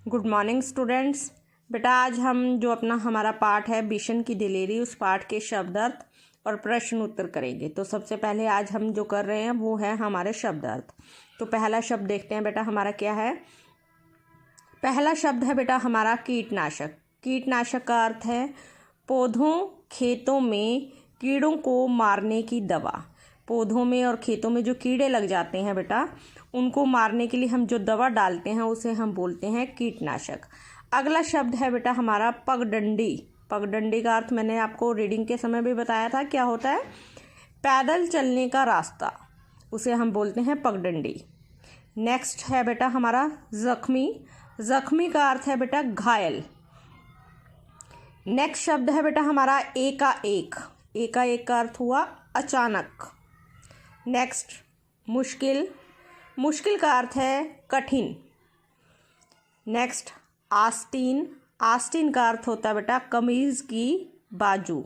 Good morning students. बेटा आज हम जो हमारा पाठ है बिशन की दिलेरी, उस पाठ के शब्दार्थ और प्रश्न उत्तर करेंगे। तो सबसे पहले आज हम जो कर रहे हैं वो है हमारे शब्दार्थ। तो पहला शब्द देखते हैं बेटा हमारा क्या है। पहला शब्द है बेटा हमारा कीटनाशक। कीटनाशक का अर्थ है पौधों खेतों में कीड़ों को मारने की दवा। पौधों में और खेतों में जो कीड़े लग जाते हैं बेटा, उनको मारने के लिए हम जो दवा डालते हैं उसे हम बोलते हैं कीटनाशक। अगला शब्द है बेटा हमारा पगडंडी। पगडंडी का अर्थ मैंने आपको रीडिंग के समय भी बताया था, क्या होता है? पैदल चलने का रास्ता, उसे हम बोलते हैं पगडंडी। नेक्स्ट है बेटा हमारा जख्मी। जख्मी का अर्थ है बेटा घायल। नेक्स्ट शब्द है बेटा हमारा एकाएक। एकाएक का अर्थ हुआ अचानक। नेक्स्ट मुश्किल। मुश्किल का अर्थ है कठिन। नेक्स्ट आस्तीन। आस्तीन का अर्थ होता है बेटा कमीज़ की बाजू।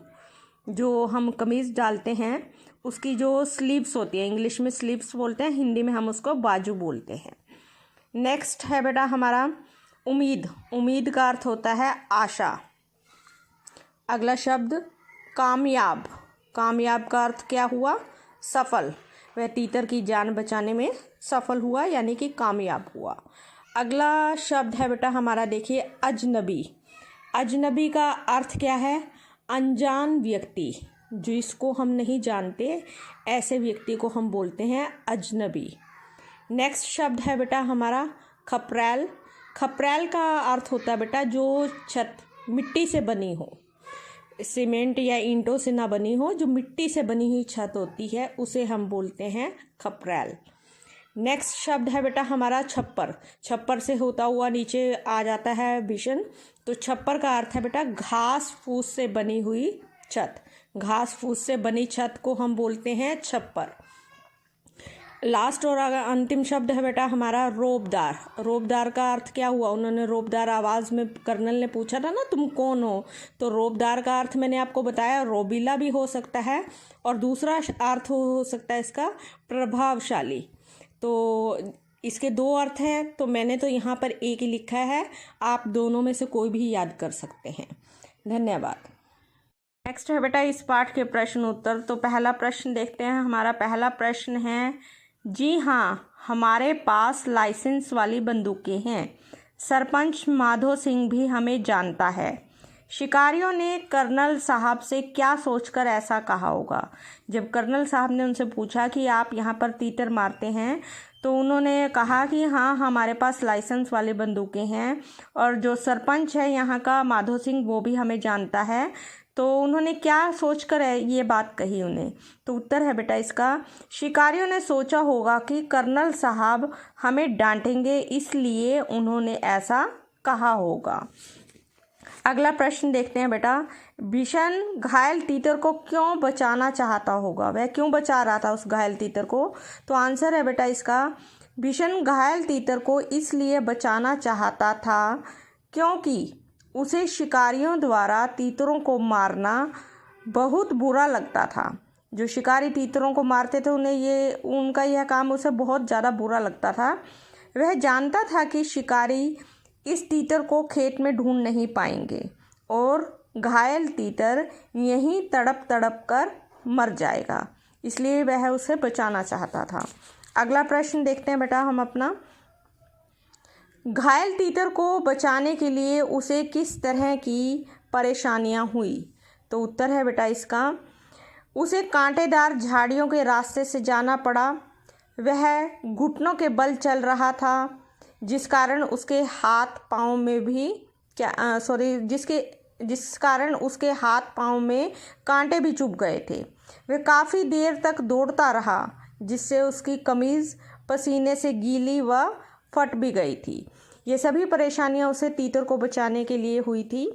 जो हम कमीज़ डालते हैं उसकी जो स्लीव्स होती है, इंग्लिश में स्लीव्स बोलते हैं, हिंदी में हम उसको बाजू बोलते हैं। नेक्स्ट है बेटा हमारा उम्मीद। उम्मीद का अर्थ होता है आशा। अगला शब्द कामयाब। कामयाब का अर्थ क्या हुआ? सफल। वह तीतर की जान बचाने में सफल हुआ, यानी कि कामयाब हुआ। अगला शब्द है बेटा हमारा देखिए अजनबी। अजनबी का अर्थ क्या है? अनजान व्यक्ति। जिसको हम नहीं जानते ऐसे व्यक्ति को हम बोलते हैं अजनबी। नेक्स्ट शब्द है बेटा हमारा खपरैल। खपरैल का अर्थ होता है बेटा जो छत मिट्टी से बनी हो, सीमेंट या ईंटों से ना बनी हो, जो मिट्टी से बनी हुई छत होती है उसे हम बोलते हैं खपरैल। नेक्स्ट शब्द है बेटा हमारा छप्पर। छप्पर से होता हुआ नीचे आ जाता है बिशन, तो छप्पर का अर्थ है बेटा घास फूस से बनी हुई छत। घास फूस से बनी छत को हम बोलते हैं छप्पर। लास्ट और अंतिम शब्द है बेटा हमारा रोबदार। रोबदार का अर्थ क्या हुआ? उन्होंने रोबदार आवाज़ में कर्नल ने पूछा था ना तुम कौन हो, तो रोबदार का अर्थ मैंने आपको बताया रोबीला भी हो सकता है, और दूसरा अर्थ हो सकता है इसका प्रभावशाली। तो इसके दो अर्थ हैं, तो मैंने तो यहाँ पर एक ही लिखा है, आप दोनों में से कोई भी याद कर सकते हैं। धन्यवाद। नेक्स्ट है बेटा इस पाठ के प्रश्न उत्तर। तो पहला प्रश्न देखते हैं। हमारा पहला प्रश्न है, जी हाँ हमारे पास लाइसेंस वाली बंदूकें हैं। सरपंच माधो सिंह भी हमें जानता है। शिकारियों ने कर्नल साहब से क्या सोचकर ऐसा कहा होगा? जब कर्नल साहब ने उनसे पूछा कि आप यहाँ पर तीतर मारते हैं, तो उन्होंने कहा कि हाँ हमारे पास लाइसेंस वाली बंदूकें हैं, और जो सरपंच है यहाँ का माधो सिंह वो भी हमें जानता है। तो उन्होंने क्या सोचकर ये बात कही उन्हें? तो उत्तर है बेटा इसका, शिकारियों ने सोचा होगा कि कर्नल साहब हमें डांटेंगे, इसलिए उन्होंने ऐसा कहा होगा। अगला प्रश्न देखते हैं बेटा, बिशन घायल तीतर को क्यों बचाना चाहता होगा? वह क्यों बचा रहा था उस घायल तीतर को? तो आंसर है बेटा इसका, बिशन घायल तीतर को इसलिए बचाना चाहता था क्योंकि उसे शिकारियों द्वारा तीतरों को मारना बहुत बुरा लगता था। जो शिकारी तीतरों को मारते थे उनका यह काम उसे बहुत ज़्यादा बुरा लगता था। वह जानता था कि शिकारी इस तीतर को खेत में ढूंढ नहीं पाएंगे और घायल तीतर यहीं तड़प तड़प कर मर जाएगा, इसलिए वह उसे बचाना चाहता था। अगला प्रश्न देखते हैं बेटा हम अपना, घायल तीतर को बचाने के लिए उसे किस तरह की परेशानियां हुई? तो उत्तर है बेटा इसका, उसे कांटेदार झाड़ियों के रास्ते से जाना पड़ा। वह घुटनों के बल चल रहा था, जिस कारण उसके हाथ पाँव में भी जिस कारण उसके हाथ पाँव में कांटे भी चुभ गए थे। वह काफ़ी देर तक दौड़ता रहा, जिससे उसकी कमीज़ पसीने से गीली व फट भी गई थी। ये सभी परेशानियां उसे तीतर को बचाने के लिए हुई थी।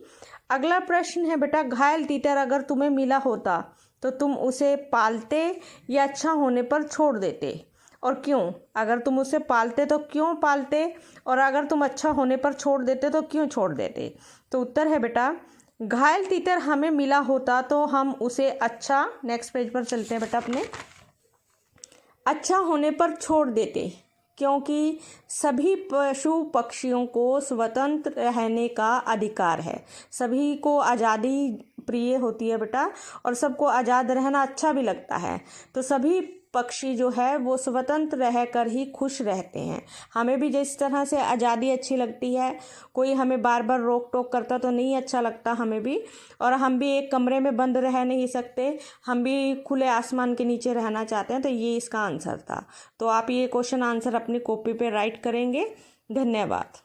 अगला प्रश्न है बेटा, घायल तीतर अगर तुम्हें मिला होता तो तुम उसे पालते या अच्छा होने पर छोड़ देते, और क्यों? अगर तुम उसे पालते तो क्यों पालते, और अगर तुम अच्छा होने पर छोड़ देते तो क्यों छोड़ देते? तो उत्तर है बेटा, घायल तीतर हमें मिला होता तो हम उसे अच्छा, नेक्स्ट पेज पर चलते हैं बेटा अपने, अच्छा होने पर छोड़ देते। क्योंकि सभी पशु पक्षियों को स्वतंत्र रहने का अधिकार है। सभी को आज़ादी प्रिय होती है बेटा, और सबको आज़ाद रहना अच्छा भी लगता है। तो सभी पक्षी जो है वो स्वतंत्र रहकर ही खुश रहते हैं। हमें भी जिस तरह से आज़ादी अच्छी लगती है, कोई हमें बार बार रोक टोक करता तो नहीं अच्छा लगता हमें भी, और हम भी एक कमरे में बंद रह नहीं सकते, हम भी खुले आसमान के नीचे रहना चाहते हैं। तो ये इसका आंसर था। तो आप ये क्वेश्चन आंसर अपनी कॉपी पे राइट करेंगे। धन्यवाद।